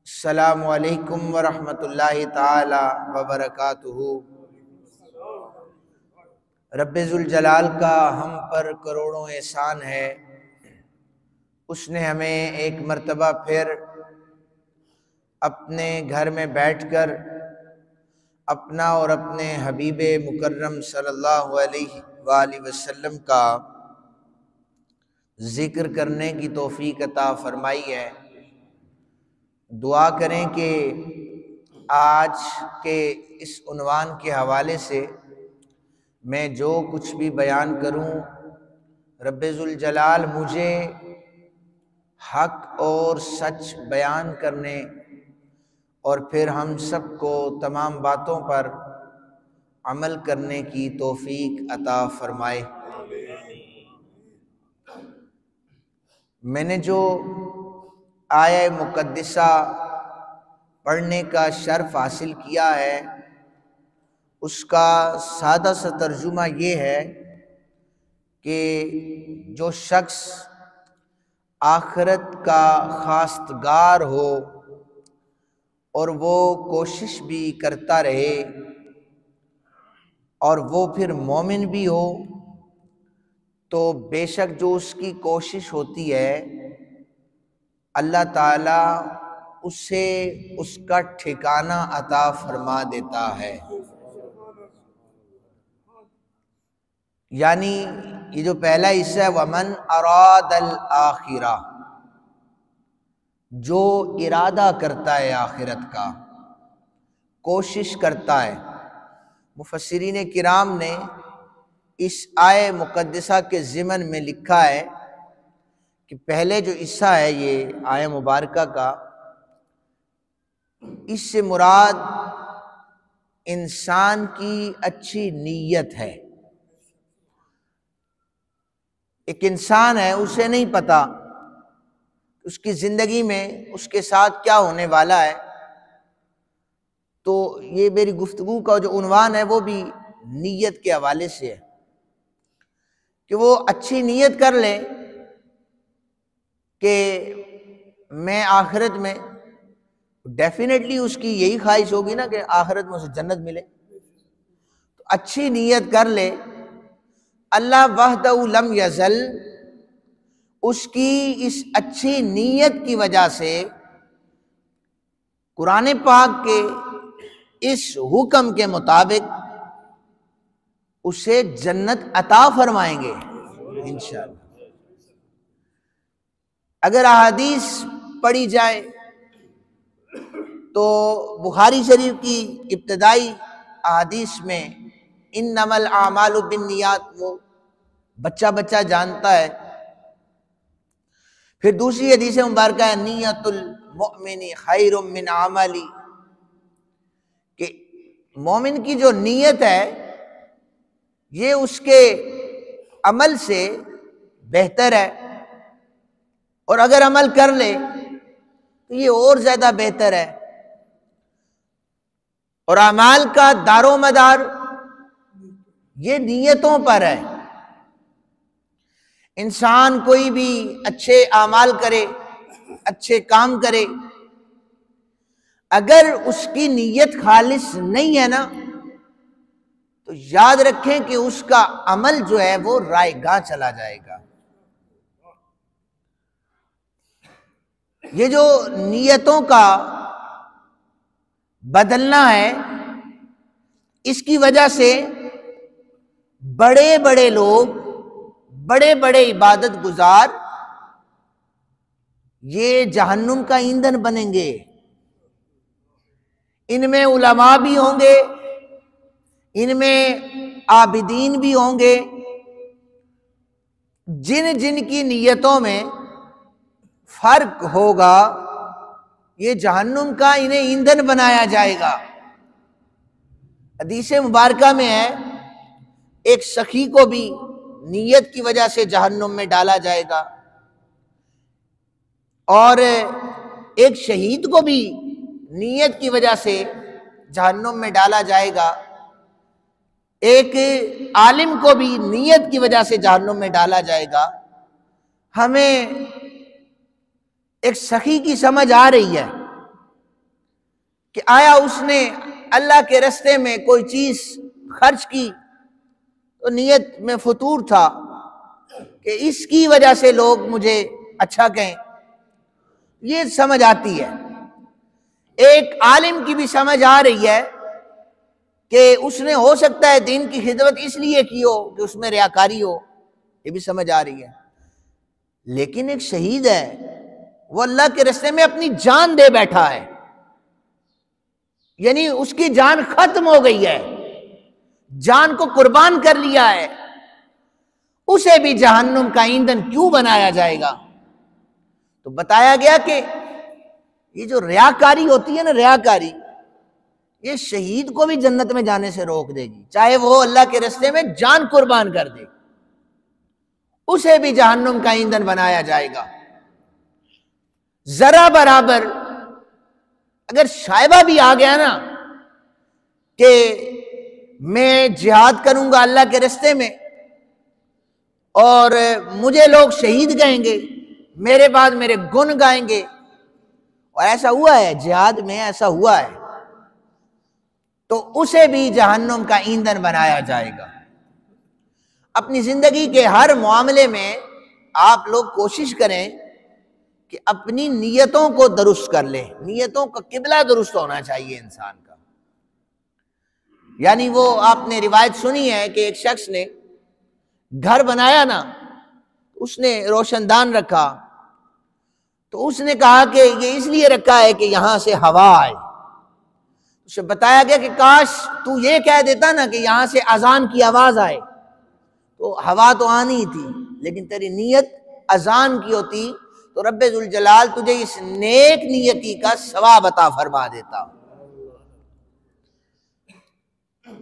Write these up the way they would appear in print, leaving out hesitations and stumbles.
السلام علیکم ورحمۃ اللہ تعالی وبرکاتہ۔ رب ذوالجلال کا ہم پر کروڑوں احسان ہے، اس نے ہمیں ایک مرتبہ پھر اپنے گھر میں بیٹھ کر اپنا اور اپنے حبیب مکرم صلی اللہ علیہ وآلہ وسلم کا ذکر کرنے کی توفیق عطا فرمائی ہے۔ دعا کریں کہ آج کے اس عنوان کے حوالے سے میں جو کچھ بھی بیان کروں، رب ذوالجلال مجھے حق اور سچ بیان کرنے اور پھر ہم سب کو تمام باتوں پر عمل کرنے کی توفیق عطا فرمائے۔ میں نے جو آیہ مقدسہ پڑھنے کا شرف حاصل کیا ہے، اس کا سادہ سا ترجمہ یہ ہے کہ جو شخص آخرت کا خواستگار ہو اور وہ کوشش بھی کرتا رہے اور وہ پھر مومن بھی ہو، تو بے شک جو اس کی کوشش ہوتی ہے اللہ تعالیٰ اسے اس کا ٹھکانہ عطا فرما دیتا ہے۔ یعنی یہ جو پہلا حصہ ہے وَمَنْ أَرَادَ الْآخِرَةَ، جو ارادہ کرتا ہے آخرت کا، کوشش کرتا ہے۔ مفسرین کرام نے اس آیہ مقدسہ کے ضمن میں لکھا ہے کہ پہلے جو حصہ ہے یہ آیہ مبارکہ کا، اس سے مراد انسان کی اچھی نیت ہے۔ ایک انسان ہے، اسے نہیں پتا اس کی زندگی میں اس کے ساتھ کیا ہونے والا ہے، تو یہ میری گفتگو کا جو عنوان ہے وہ بھی نیت کے حوالے سے ہے کہ وہ اچھی نیت کر لے کہ میں آخرت میں، ڈیفینیٹلی اس کی یہی خواہش ہوگی نا کہ آخرت میں اسے جنت ملے، تو اچھی نیت کر لے۔ اللہ وحدہ لم یزل، اس کی اس اچھی نیت کی وجہ سے قرآن پاک کے اس حکم کے مطابق اسے جنت عطا فرمائیں گے انشاءاللہ۔ اگر احادیث پڑھی جائے تو بخاری شریف کی ابتدائی احادیث میں انما الاعمال بالنیات وہ بچہ جانتا ہے۔ پھر دوسری حدیث مبارکہ ہے نیت المؤمن خیر من عملی، کہ مومن کی جو نیت ہے یہ اس کے عمل سے بہتر ہے، اور اگر عمل کر لے تو یہ اور زیادہ بہتر ہے۔ اور اعمال کا دار و مدار یہ نیتوں پر ہے۔ انسان کوئی بھی اچھے اعمال کرے، اچھے کام کرے، اگر اس کی نیت خالص نہیں ہے نا، تو یاد رکھیں کہ اس کا عمل جو ہے وہ رائے گاہ چلا جائے گا۔ یہ جو نیتوں کا بدلنا ہے، اس کی وجہ سے بڑے بڑے لوگ، بڑے بڑے عبادت گزار یہ جہنم کا ایندھن بنیں گے۔ ان میں علماء بھی ہوں گے، ان میں عابدین بھی ہوں گے، جن جن کی نیتوں میں فرق ہوگا یہ جہنم کا انہیں ایندھن بنایا جائے گا۔ حدیث مبارکہ میں ہے ایک سخی کو بھی نیت کی وجہ سے جہنم میں ڈالا جائے گا، اور ایک شہید کو بھی نیت کی وجہ سے جہنم میں ڈالا جائے گا، ایک عالم کو بھی نیت کی وجہ سے جہنم میں ڈالا جائے گا۔ ہمیں ایک سخی کی سمجھ آ رہی ہے کہ آیا اس نے اللہ کے راستے میں کوئی چیز خرچ کی تو نیت میں فطور تھا کہ اس کی وجہ سے لوگ مجھے اچھا کہیں، یہ سمجھ آتی ہے۔ ایک عالم کی بھی سمجھ آ رہی ہے کہ اس نے ہو سکتا ہے دین کی خدمت اس لیے کی ہو کہ اس میں ریاکاری ہو، یہ بھی سمجھ آ رہی ہے۔ لیکن ایک شہید ہے، وہ اللہ کے راستے میں اپنی جان دے بیٹھا ہے، یعنی اس کی جان ختم ہو گئی ہے، جان کو قربان کر لیا ہے، اسے بھی جہنم کا ایندھن کیوں بنایا جائے گا؟ تو بتایا گیا کہ یہ جو ریاکاری ہوتی ہے نا، ریاکاری، یہ شہید کو بھی جنت میں جانے سے روک دے گی، چاہے وہ اللہ کے راستے میں جان قربان کر دے، اسے بھی جہنم کا ایندھن بنایا جائے گا۔ ذرا برابر اگر شائبہ بھی آ گیا نا کہ میں جہاد کروں گا اللہ کے راستے میں اور مجھے لوگ شہید کہیں گے، میرے بعد میرے گن گائیں گے، اور ایسا ہوا ہے جہاد میں، ایسا ہوا ہے، تو اسے بھی جہنم کا ایندھن بنایا جائے گا۔ اپنی زندگی کے ہر معاملے میں آپ لوگ کوشش کریں کہ اپنی نیتوں کو درست کر لیں، نیتوں کا قبلہ درست ہونا چاہیے انسان کا۔ یعنی وہ آپ نے روایت سنی ہے کہ ایک شخص نے گھر بنایا نا، اس نے روشن دان رکھا، تو اس نے کہا کہ یہ اس لیے رکھا ہے کہ یہاں سے ہوا آئے۔ اسے بتایا گیا کہ کاش تو یہ کہہ دیتا نا کہ یہاں سے اذان کی آواز آئے، تو ہوا تو آنی ہی تھی، لیکن تیری نیت اذان کی ہوتی تو رب ذوالجلال تجھے اس نیک نیتی کا ثواب عطا فرما دیتا۔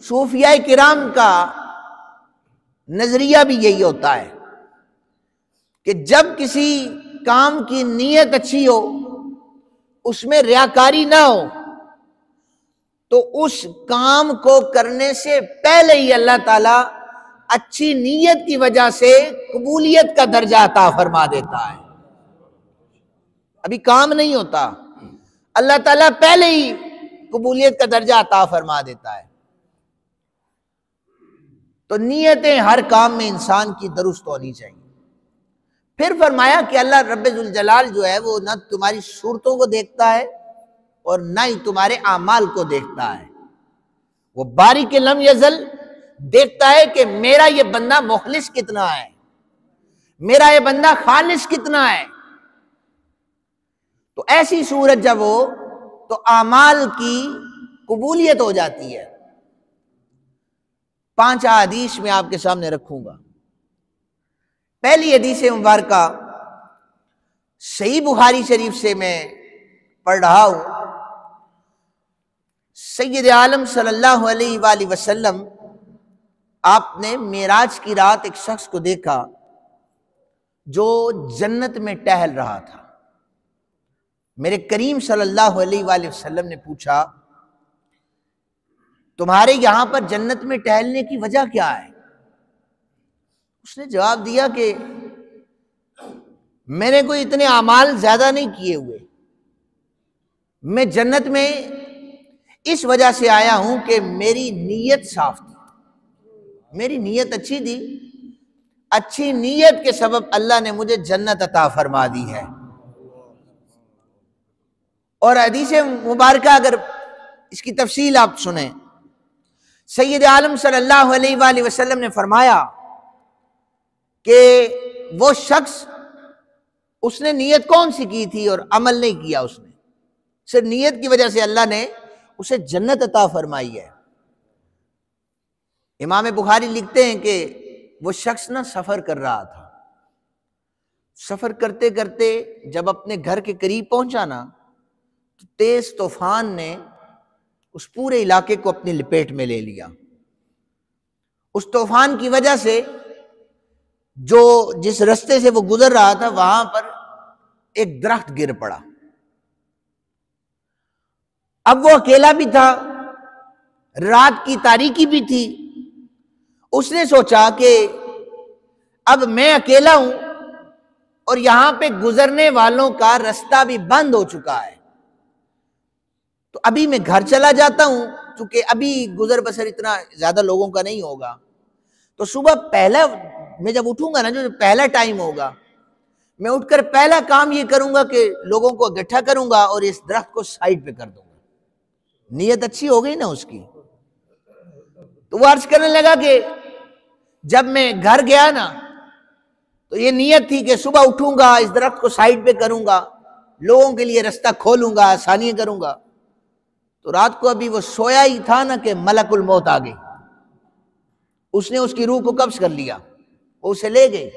صوفیاء کرام کا نظریہ بھی یہی ہوتا ہے کہ جب کسی کام کی نیت اچھی ہو، اس میں ریاکاری نہ ہو، تو اس کام کو کرنے سے پہلے ہی اللہ تعالیٰ اچھی نیت کی وجہ سے قبولیت کا درجہ عطا فرما دیتا ہے۔ ابھی کام نہیں ہوتا، اللہ تعالیٰ پہلے ہی قبولیت کا درجہ عطا فرما دیتا ہے۔ تو نیتیں ہر کام میں انسان کی درست ہونی چاہیے۔ پھر فرمایا کہ اللہ رب ذوالجلال جو ہے وہ نہ تمہاری صورتوں کو دیکھتا ہے اور نہ ہی تمہارے اعمال کو دیکھتا ہے، وہ باریک لم یزل دیکھتا ہے کہ میرا یہ بندہ مخلص کتنا ہے، میرا یہ بندہ خالص کتنا ہے۔ تو ایسی صورت جب ہو تو اعمال کی قبولیت ہو جاتی ہے۔ 5 احادیث میں آپ کے سامنے رکھوں گا۔ پہلی حدیث مبارکہ صحیح بخاری شریف سے میں پڑھ رہا ہوں۔ سید عالم صلی اللہ علیہ وآلہ وسلم آپ نے معراج کی رات ایک شخص کو دیکھا جو جنت میں ٹہل رہا تھا۔ میرے کریم صلی اللہ علیہ وآلہ وسلم نے پوچھا تمہارے یہاں پر جنت میں ٹہلنے کی وجہ کیا ہے؟ اس نے جواب دیا کہ میں نے کوئی اتنے اعمال زیادہ نہیں کیے ہوئے، میں جنت میں اس وجہ سے آیا ہوں کہ میری نیت صاف تھی، میری نیت اچھی تھی، اچھی نیت کے سبب اللہ نے مجھے جنت عطا فرما دی ہے۔ اور حدیث مبارکہ اگر اس کی تفصیل آپ سنیں، سید عالم صلی اللہ علیہ وآلہ وسلم نے فرمایا کہ وہ شخص، اس نے نیت کون سی کی تھی اور عمل نہیں کیا، اس نے صرف نیت کی وجہ سے اللہ نے اسے جنت عطا فرمائی ہے۔ امام بخاری لکھتے ہیں کہ وہ شخص نہ سفر کر رہا تھا، سفر کرتے کرتے جب اپنے گھر کے قریب پہنچا نا تو تیز طوفان نے اس پورے علاقے کو اپنی لپیٹ میں لے لیا۔ اس طوفان کی وجہ سے جو جس رستے سے وہ گزر رہا تھا وہاں پر ایک درخت گر پڑا۔ اب وہ اکیلا بھی تھا، رات کی تاریکی بھی تھی، اس نے سوچا کہ اب میں اکیلا ہوں اور یہاں پہ گزرنے والوں کا رستہ بھی بند ہو چکا ہے، تو ابھی میں گھر چلا جاتا ہوں، چونکہ ابھی گزر بسر اتنا زیادہ لوگوں کا نہیں ہوگا، تو صبح پہلا میں جب اٹھوں گا نا، جو پہلا ٹائم ہوگا، میں اٹھ کر پہلا کام یہ کروں گا کہ لوگوں کو اکٹھا کروں گا اور اس درخت کو سائڈ پہ کر دوں گا۔ نیت اچھی ہو گئی نا اس کی۔ تو وہ عرض کرنے لگا کہ جب میں گھر گیا نا تو یہ نیت تھی کہ صبح اٹھوں گا، اس درخت کو سائڈ پہ کروں گا، لوگوں کے لیے رستہ کھولوں گا، آسانی کروں گا۔ تو رات کو ابھی وہ سویا ہی تھا نا کہ ملک الموت آ گئی، اس نے اس کی روح کو قبض کر لیا، وہ اسے لے گئی۔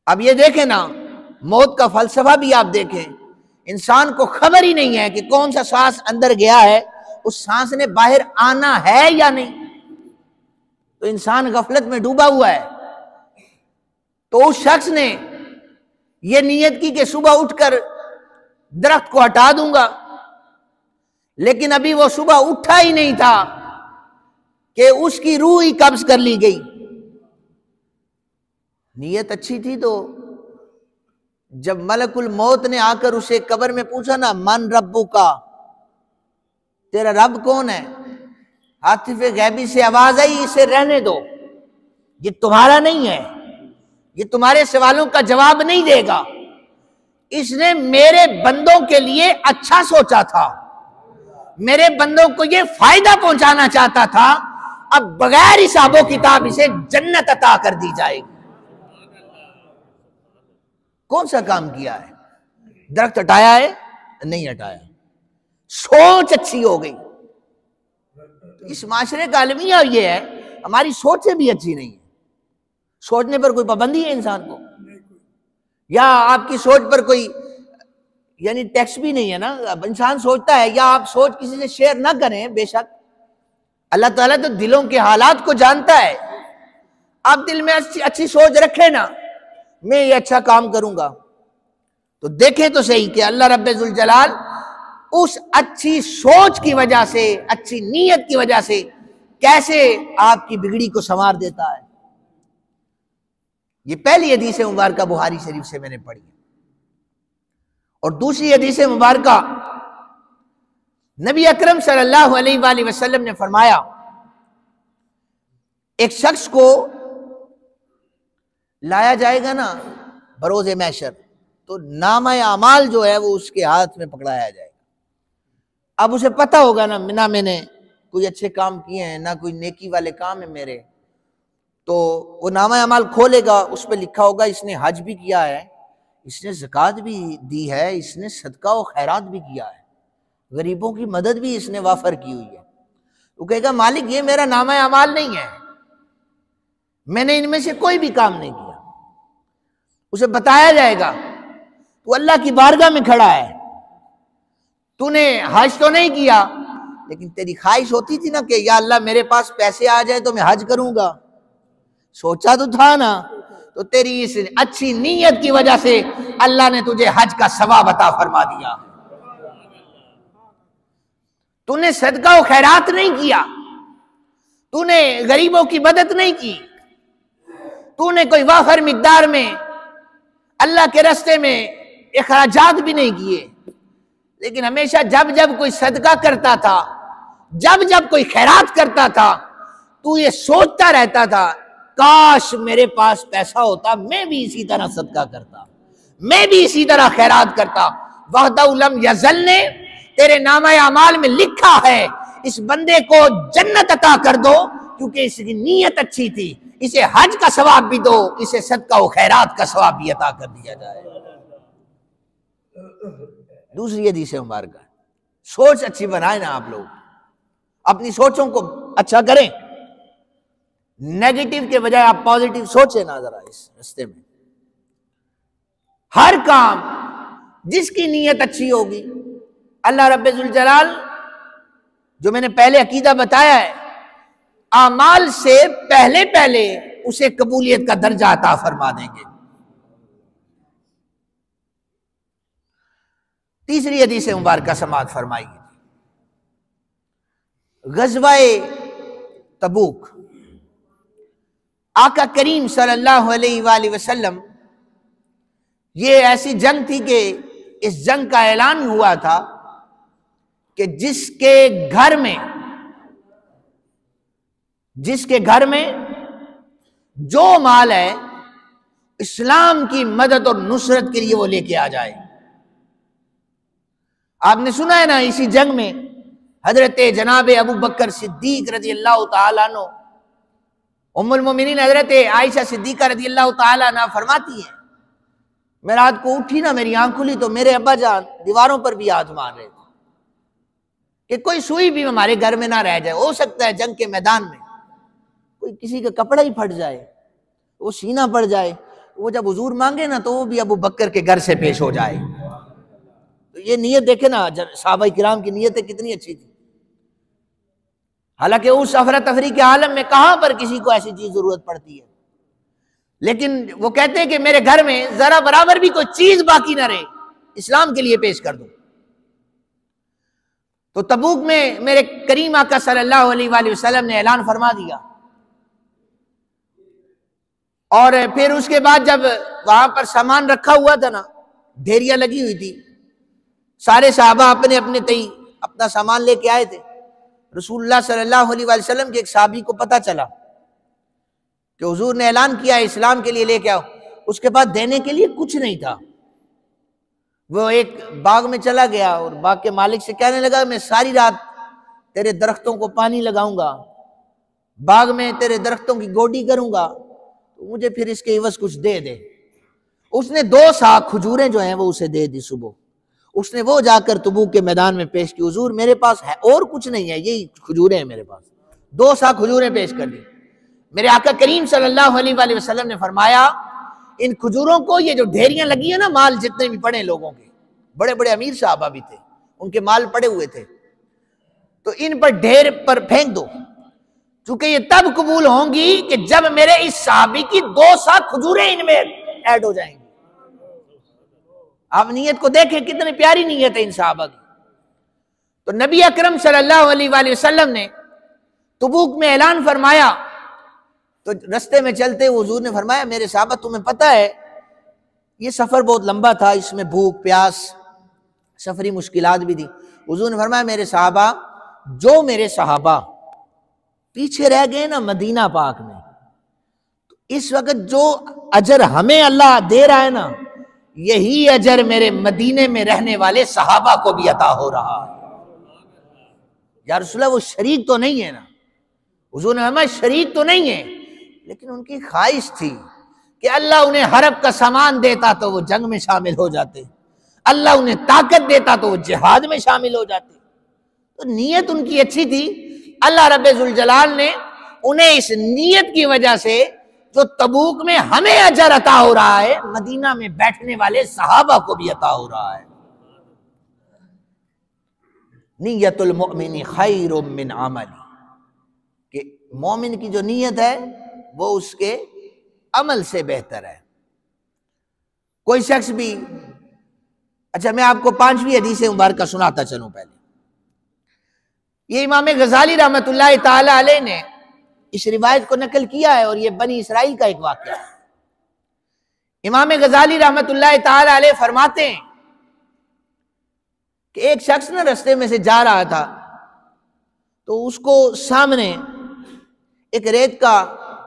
اب یہ دیکھیں نا، موت کا فلسفہ بھی آپ دیکھیں، انسان کو خبر ہی نہیں ہے کہ کون سا سانس اندر گیا ہے، اس سانس نے باہر آنا ہے یا نہیں، تو انسان غفلت میں ڈوبا ہوا ہے۔ تو اس شخص نے یہ نیت کی کہ صبح اٹھ کر درخت کو ہٹا دوں گا، لیکن ابھی وہ صبح اٹھا ہی نہیں تھا کہ اس کی روح ہی قبض کر لی گئی۔ نیت اچھی تھی، تو جب ملک الموت نے آ کر اسے قبر میں پوچھا نا، من ربو کا، تیرا رب کون ہے، عاطف غیبی سے آواز آئی، اسے رہنے دو، یہ تمہارا نہیں ہے، یہ تمہارے سوالوں کا جواب نہیں دے گا، اس نے میرے بندوں کے لیے اچھا سوچا تھا، میرے بندوں کو یہ فائدہ پہنچانا چاہتا تھا، اب بغیر حساب و کتاب اسے جنت عطا کر دی جائے گی۔ کون سا کام کیا ہے؟ درخت ہٹایا ہے؟ نہیں ہٹایا، سوچ اچھی ہو گئی۔ اس معاشرے کا المیہ یہ ہے، ہماری سوچیں بھی اچھی نہیں ہے۔ سوچنے پر کوئی پابندی ہے انسان کو، یا آپ کی سوچ پر کوئی یعنی ٹیکس بھی نہیں ہے نا، اب انسان سوچتا ہے، یا آپ سوچ کسی سے شیئر نہ کریں، بے شک اللہ تعالیٰ تو دلوں کے حالات کو جانتا ہے۔ آپ دل میں اچھی سوچ رکھیں نا، میں یہ اچھا کام کروں گا، تو دیکھیں تو صحیح کہ اللہ رب ذوالجلال اس اچھی سوچ کی وجہ سے، اچھی نیت کی وجہ سے کیسے آپ کی بگڑی کو سنوار دیتا ہے۔ یہ پہلی حدیث مبارکہ بخاری شریف سے میں نے پڑھی، اور دوسری حدیث مبارکہ نبی اکرم صلی اللہ علیہ وآلہ وسلم نے فرمایا، ایک شخص کو لایا جائے گا نا بروز محشر، تو نامہ اعمال جو ہے وہ اس کے ہاتھ میں پکڑایا جائے گا۔ اب اسے پتہ ہوگا نہ میں نے کوئی اچھے کام کیے ہیں، نہ کوئی نیکی والے کام ہیں میرے، تو وہ نامہ اعمال کھولے گا، اس پہ لکھا ہوگا اس نے حج بھی کیا ہے، اس نے زکوٰۃ بھی دی ہے، اس نے صدقہ و خیرات بھی کیا ہے، غریبوں کی مدد بھی اس نے وافر کی ہوئی ہے۔ وہ کہے گا مالک یہ میرا نامہ اعمال نہیں ہے، میں نے ان میں سے کوئی بھی کام نہیں کیا۔ اسے بتایا جائے گا تو اللہ کی بارگاہ میں کھڑا ہے، تو نے حج تو نہیں کیا، لیکن تیری خواہش ہوتی تھی نا کہ یا اللہ میرے پاس پیسے آ جائے تو میں حج کروں گا، سوچا تو تھا نا، تو تیری اس اچھی نیت کی وجہ سے اللہ نے تجھے حج کا ثواب عطا فرما دیا۔ تو نے صدقہ و خیرات نہیں کیا، تو نے غریبوں کی مدد نہیں کی، تو نے کوئی وافر مقدار میں اللہ کے راستے میں اخراجات بھی نہیں کیے، لیکن ہمیشہ جب جب کوئی صدقہ کرتا تھا، جب جب کوئی خیرات کرتا تھا، تو یہ سوچتا رہتا تھا کاش میرے پاس پیسہ ہوتا، میں بھی اسی طرح صدقہ کرتا، میں بھی اسی طرح خیرات کرتا۔ وحدہ لم یزل نے تیرے نامہ اعمال میں لکھا ہے اس بندے کو جنت عطا کر دو، کیونکہ اس کی نیت اچھی تھی، اسے حج کا ثواب بھی دو، اسے صدقہ و خیرات کا ثواب بھی عطا کر دیا جائے۔ دوسری حدیث مبارکہ، سوچ اچھی بنائیں نا، آپ لوگ اپنی سوچوں کو اچھا کریں، نیگیٹو کے بجائے آپ پازیٹو سوچیں نا ذرا اس راستے میں۔ ہر کام جس کی نیت اچھی ہوگی، اللہ رب ذوالجلال جو میں نے پہلے عقیدہ بتایا ہے، اعمال سے پہلے اسے قبولیت کا درجہ عطا فرما دیں گے۔ تیسری حدیث مبارکہ سماعت فرمائیے، غزوہ تبوک، آقا کریم صلی اللہ علیہ وآلہ وسلم یہ ایسی جنگ تھی کہ اس جنگ کا اعلان ہوا تھا کہ جس کے گھر میں جو مال ہے اسلام کی مدد اور نصرت کے لیے وہ لے کے آ جائے۔ آپ نے سنا ہے نا، اسی جنگ میں حضرت جناب ابو بکر صدیق رضی اللہ تعالیٰ عنہ، ام المومنین حضرت عائشہ صدیقہ رضی اللہ تعالیٰ عنہ فرماتی ہیں، میں رات کو اٹھی نا، میری آنکھ کھلی تو میرے ابا جان دیواروں پر بھی ہاتھ مار رہے تھے کہ کوئی سوئی بھی ہمارے گھر میں نہ رہ جائے، ہو سکتا ہے جنگ کے میدان میں کوئی کسی کا کپڑا ہی پھٹ جائے، وہ سینہ پڑ جائے، وہ جب حضور مانگے نا تو وہ بھی ابو بکر کے گھر سے پیش ہو جائے۔ تو یہ نیت دیکھے نا، صحابہ کرام کی نیتیں کتنی اچھی تھی۔ حالانکہ اس افراتفری کے عالم میں کہاں پر کسی کو ایسی چیز ضرورت پڑتی ہے، لیکن وہ کہتے ہیں کہ میرے گھر میں ذرا برابر بھی کوئی چیز باقی نہ رہے، اسلام کے لیے پیش کر دوں۔ تو تبوک میں میرے کریم آقا صلی اللہ علیہ وآلہ وسلم نے اعلان فرما دیا، اور پھر اس کے بعد جب وہاں پر سامان رکھا ہوا تھا نا، ڈھیریاں لگی ہوئی تھی، سارے صحابہ اپنے اپنے تئی اپنا سامان لے کے آئے تھے۔ رسول اللہ صلی اللہ علیہ وآلہ وسلم کے ایک صحابی کو پتہ چلا کہ حضور نے اعلان کیا ہے اسلام کے لیے لے کے آؤ، اس کے بعد دینے کے لیے کچھ نہیں تھا۔ وہ ایک باغ میں چلا گیا اور باغ کے مالک سے کہنے لگا، میں ساری رات تیرے درختوں کو پانی لگاؤں گا، باغ میں تیرے درختوں کی گوڈی کروں گا، تو مجھے پھر اس کے عوض کچھ دے دے۔ اس نے 2 ساکھ کھجوریں جو ہیں وہ اسے دے دی صبح۔ اس نے وہ جا کر تبوک کے میدان میں پیش کی، حضور میرے پاس ہے اور کچھ نہیں ہے، یہی کھجوریں ہیں میرے پاس۔ 2 ساکھ کھجوریں پیش کر دی۔ میرے آقا کریم صلی اللہ علیہ وآلہ وسلم نے فرمایا، ان کھجوروں کو، یہ جو ڈھیریاں لگی ہیں نا، مال جتنے بھی پڑے لوگوں کے، بڑے بڑے امیر صحابہ بھی تھے، ان کے مال پڑے ہوئے تھے، تو ان پر ڈھیر پر پھینک دو، چونکہ یہ تب قبول ہوں گی کہ جب میرے اس صحابی کی 2 ساکھ کھجوریں ان میں ایڈ ہو جائیں گی۔ آپ نیت کو دیکھیں، کتنی پیاری نیت ہے ان صحابہ کی۔ تو نبی اکرم صلی اللہ علیہ وآلہ وسلم نے تبوک میں اعلان فرمایا، تو رستے میں چلتے حضور نے فرمایا، میرے صحابہ تمہیں پتہ ہے یہ سفر بہت لمبا تھا، اس میں بھوک پیاس سفری مشکلات بھی تھی۔ حضور نے فرمایا، میرے صحابہ، جو میرے صحابہ پیچھے رہ گئے نا مدینہ پاک میں، تو اس وقت جو اجر ہمیں اللہ دے رہا ہے نا، یہی اجر میرے مدینے میں رہنے والے صحابہ کو بھی عطا ہو رہا ہے۔ یا رسول اللہ، وہ شریک تو نہیں ہے نا، حضور نے فرمایا شریک تو نہیں ہے، لیکن ان کی خواہش تھی کہ اللہ انہیں حرب کا سامان دیتا تو وہ جنگ میں شامل ہو جاتے، اللہ انہیں طاقت دیتا تو وہ جہاد میں شامل ہو جاتے۔ تو نیت ان کی اچھی تھی، اللہ رب ذوالجلال نے انہیں اس نیت کی وجہ سے جو تبوک میں ہمیں اجر عطا ہو رہا ہے، مدینہ میں بیٹھنے والے صحابہ کو بھی عطا ہو رہا ہے۔ نیت المؤمن خیر من عمل، کہ مومن کی جو نیت ہے وہ اس کے عمل سے بہتر ہے۔ کوئی شخص بھی، اچھا میں آپ کو 5ویں حدیث مبارکہ سناتا چلوں۔ پہلے یہ امام غزالی رحمۃ اللہ تعالی علیہ نے اس روایت کو نقل کیا ہے، اور یہ بنی اسرائیل کا ایک واقعہ ہے۔ امام غزالی رحمۃ اللہ تعالی علیہ فرماتے ہیں کہ ایک شخص نے رستے میں سے جا رہا تھا، تو اس کو سامنے ایک ریت کا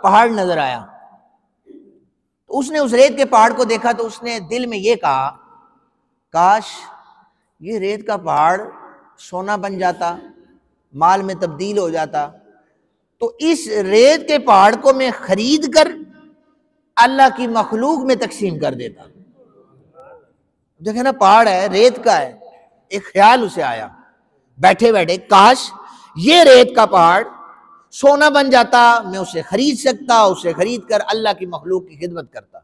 پہاڑ نظر آیا۔ تو اس نے اس ریت کے پہاڑ کو دیکھا تو اس نے دل میں یہ کہا، کاش یہ ریت کا پہاڑ سونا بن جاتا، مال میں تبدیل ہو جاتا، تو اس ریت کے پہاڑ کو میں خرید کر اللہ کی مخلوق میں تقسیم کر دیتا۔ دیکھیں نا، پہاڑ ہے، ریت کا ہے، ایک خیال اسے آیا بیٹھے بیٹھے، کاش یہ ریت کا پہاڑ سونا بن جاتا، میں اسے خرید سکتا، اسے خرید کر اللہ کی مخلوق کی خدمت کرتا۔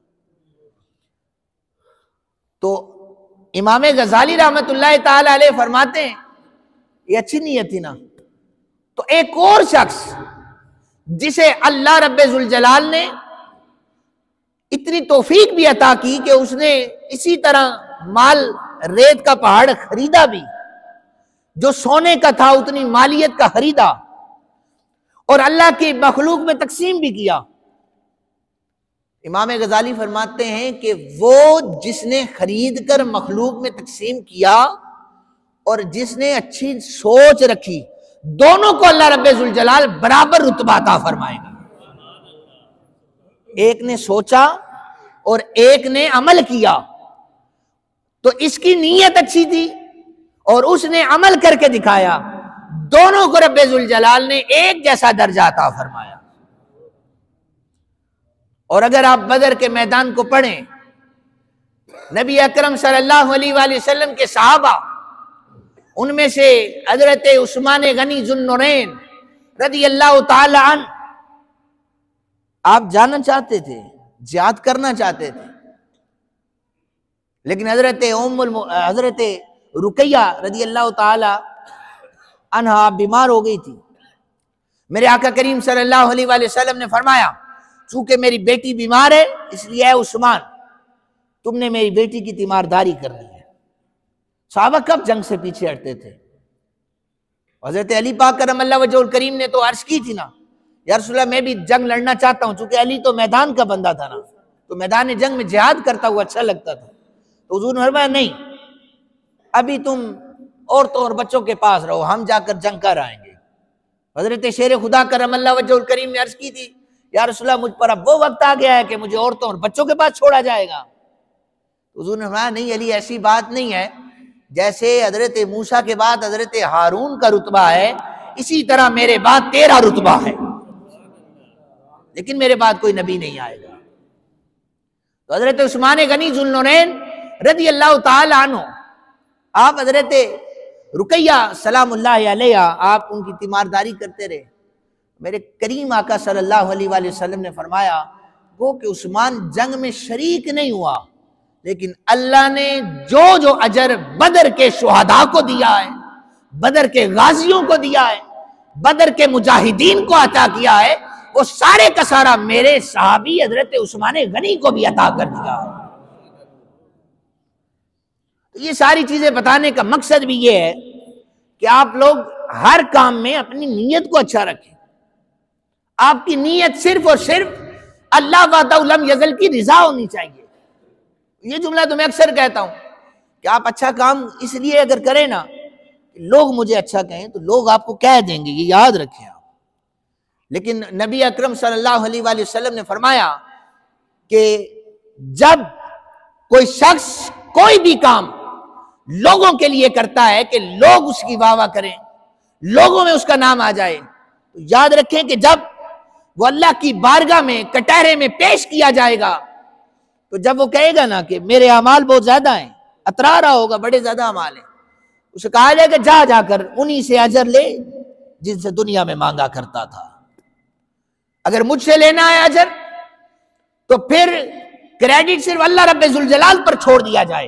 تو امام غزالی رحمت اللہ تعالی علیہ فرماتے ہیں یہ اچھی نیت تھی نا۔ تو ایک اور شخص جسے اللہ رب ذوالجلال نے اتنی توفیق بھی عطا کی کہ اس نے اسی طرح مال ریت کا پہاڑ خریدا بھی، جو سونے کا تھا اتنی مالیت کا خریدا، اور اللہ کی مخلوق میں تقسیم بھی کیا۔ امام غزالی فرماتے ہیں کہ وہ جس نے خرید کر مخلوق میں تقسیم کیا اور جس نے اچھی سوچ رکھی، دونوں کو اللہ رب ذوالجلال برابر رتبہ عطا فرمائے گا۔ ایک نے سوچا اور ایک نے عمل کیا، تو اس کی نیت اچھی تھی اور اس نے عمل کر کے دکھایا، دونوں کو رب ذوالجلال نے ایک جیسا درجہ عطا فرمایا۔ اور اگر آپ بدر کے میدان کو پڑھیں، نبی اکرم صلی اللہ علیہ وآلہ وسلم کے صحابہ، ان میں سے حضرت عثمان غنی ذو النورین رضی اللہ تعالی عنہ، آپ جانا چاہتے تھے، جہاد کرنا چاہتے تھے، لیکن حضرت رقیہ رضی اللہ تعالی عنہا بیمار ہو گئی تھی۔ میرے آقا کریم صلی اللہ علیہ وآلہ وسلم نے فرمایا، چونکہ میری بیٹی بیمار ہے، اس لیے اے عثمان تم نے میری بیٹی کی تیمارداری کرنی ہے۔ صحابہ کب جنگ سے پیچھے ہٹتے تھے؟ حضرت علی پاک کرم اللہ وجہہ الکریم نے تو عرض کی تھی نا، یا رسول اللہ میں بھی جنگ لڑنا چاہتا ہوں، چونکہ علی تو میدان کا بندہ تھا نا، تو میدان جنگ میں جہاد کرتا ہوا اچھا لگتا تھا۔ تو حضور نے فرمایا نہیں، ابھی تم عورتوں اور بچوں کے پاس رہو، ہم جا کر جنگ کر آئیں گے۔ حضرت شیر خدا کرم اللہ وجہہ الکریم نے عرض کی تھی، یا رسول اللہ مجھ پر اب وہ وقت آ گیا ہے کہ مجھے عورتوں اور بچوں کے پاس چھوڑا جائے گا۔ حضور نے فرمایا نہیں علی، ایسی بات نہیں ہے، جیسے حضرت موسیٰ کے بعد حضرت ہارون کا رتبہ ہے، اسی طرح میرے بعد تیرا رتبہ ہے، لیکن میرے بعد کوئی نبی نہیں آئے گا۔ تو حضرت عثمان غنی ذو النورین رضی اللہ تعالی عنہ، آپ حضرت رقیہ سلام اللہ علیہ، آپ ان کی تیمارداری کرتے رہے۔ میرے کریم آقا صلی اللہ علیہ وآلہ وسلم نے فرمایا، وہ کہ عثمان جنگ میں شریک نہیں ہوا، لیکن اللہ نے جو اجر بدر کے شہداء کو دیا ہے، بدر کے غازیوں کو دیا ہے، بدر کے مجاہدین کو عطا کیا ہے، وہ سارے کا سارا میرے صحابی حضرت عثمان غنی کو بھی عطا کر دیا ہے۔ تو یہ ساری چیزیں بتانے کا مقصد بھی یہ ہے کہ آپ لوگ ہر کام میں اپنی نیت کو اچھا رکھیں۔ آپ کی نیت صرف اور صرف اللہ وحدہ لم یزل کی رضا ہونی چاہیے۔ یہ جملہ تو میں اکثر کہتا ہوں کہ آپ اچھا کام اس لیے اگر کریں نا کہ لوگ مجھے اچھا کہیں، تو لوگ آپ کو کہہ دیں گے، یہ یاد رکھیں آپ۔ لیکن نبی اکرم صلی اللہ علیہ وآلہ وسلم نے فرمایا کہ جب کوئی شخص کوئی بھی کام لوگوں کے لیے کرتا ہے کہ لوگ اس کی واہ واہ کریں، لوگوں میں اس کا نام آ جائے، تو یاد رکھیں کہ جب وہ اللہ کی بارگاہ میں کٹہرے میں پیش کیا جائے گا، تو جب وہ کہے گا نا کہ میرے اعمال بہت زیادہ ہیں، اترا رہا ہوگا بڑے زیادہ اعمال ہیں، اسے کہا جائے گا جا کر انہی سے اجر لے جن سے دنیا میں مانگا کرتا تھا۔ اگر مجھ سے لینا ہے اجر تو پھر کریڈٹ صرف اللہ رب ذوالجلال پر چھوڑ دیا جائے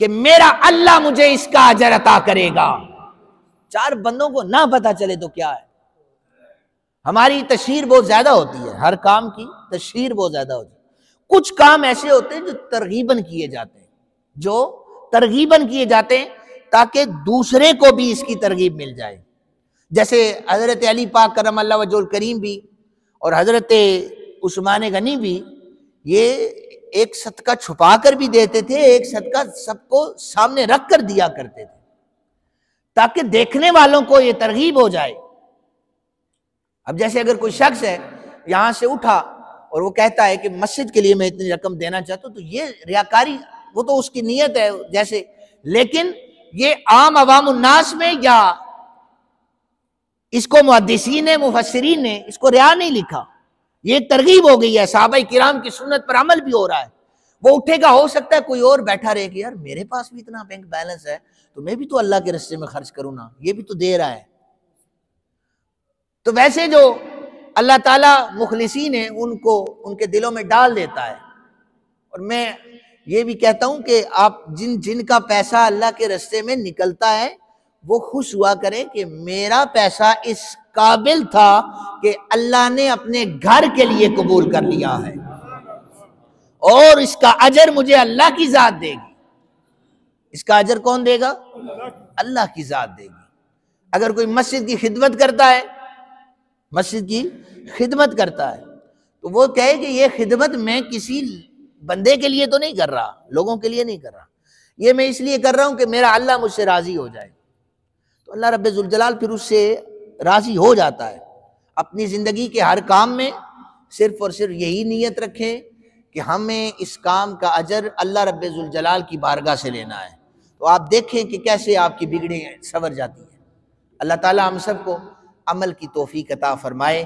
کہ میرا اللہ مجھے اس کا اجر عطا کرے گا۔ چار بندوں کو نہ پتہ چلے تو کیا ہے؟ ہماری تشہیر بہت زیادہ ہوتی ہے، ہر کام کی تشہیر بہت زیادہ ہوتی ہے۔ کچھ کام ایسے ہوتے ہیں جو ترغیباً کیے جاتے ہیں، تاکہ دوسرے کو بھی اس کی ترغیب مل جائے۔ جیسے حضرت علی پاک کرم اللہ وجہہ الکریم بھی اور حضرت عثمان غنی بھی یہ ایک صدقہ چھپا کر بھی دیتے تھے، ایک صدقہ سب کو سامنے رکھ کر دیا کرتے تھے، تاکہ دیکھنے والوں کو یہ ترغیب ہو جائے۔ اب جیسے اگر کوئی شخص ہے یہاں سے اٹھا اور وہ کہتا ہے کہ مسجد کے لیے میں اتنی رقم دینا چاہتا ہوں، تو یہ ریاکاری، وہ تو اس کی نیت ہے جیسے، لیکن یہ عام عوام الناس میں یا اس کو محدثین مفسرین نے اس کو ریا نہیں لکھا، یہ ایک ترغیب ہو گئی ہے، صحابہ کرام کی سنت پر عمل بھی ہو رہا ہے۔ وہ اٹھے گا، ہو سکتا ہے کوئی اور بیٹھا رہے کہ یار میرے پاس بھی اتنا بینک بیلنس ہے تو میں بھی تو اللہ کے راستے میں خرچ کروں نا، یہ بھی تو دے رہا ہے۔ تو ویسے جو اللہ تعالیٰ مخلصین ہیں ان کو ان کے دلوں میں ڈال دیتا ہے۔ اور میں یہ بھی کہتا ہوں کہ آپ جن کا پیسہ اللہ کے راستے میں نکلتا ہے وہ خوش ہوا کریں کہ میرا پیسہ اس قابل تھا کہ اللہ نے اپنے گھر کے لیے قبول کر لیا ہے، اور اس کا اجر مجھے اللہ کی ذات دے گی۔ اس کا اجر کون دے گا؟ اللہ کی ذات دے گی۔ اگر کوئی مسجد کی خدمت کرتا ہے تو وہ کہے کہ یہ خدمت میں کسی بندے کے لیے تو نہیں کر رہا، لوگوں کے لیے نہیں کر رہا، یہ میں اس لیے کر رہا ہوں کہ میرا اللہ مجھ سے راضی ہو جائے۔ تو اللہ رب ذوالجلال پھر اس سے راضی ہو جاتا ہے۔ اپنی زندگی کے ہر کام میں صرف اور صرف یہی نیت رکھیں کہ ہمیں اس کام کا اجر اللہ رب ذوالجلال کی بارگاہ سے لینا ہے، تو آپ دیکھیں کہ کیسے آپ کی بگڑیں سنور جاتی ہیں۔ اللہ تعالی ہم سب کو عمل کی توفیق عطا فرمائے۔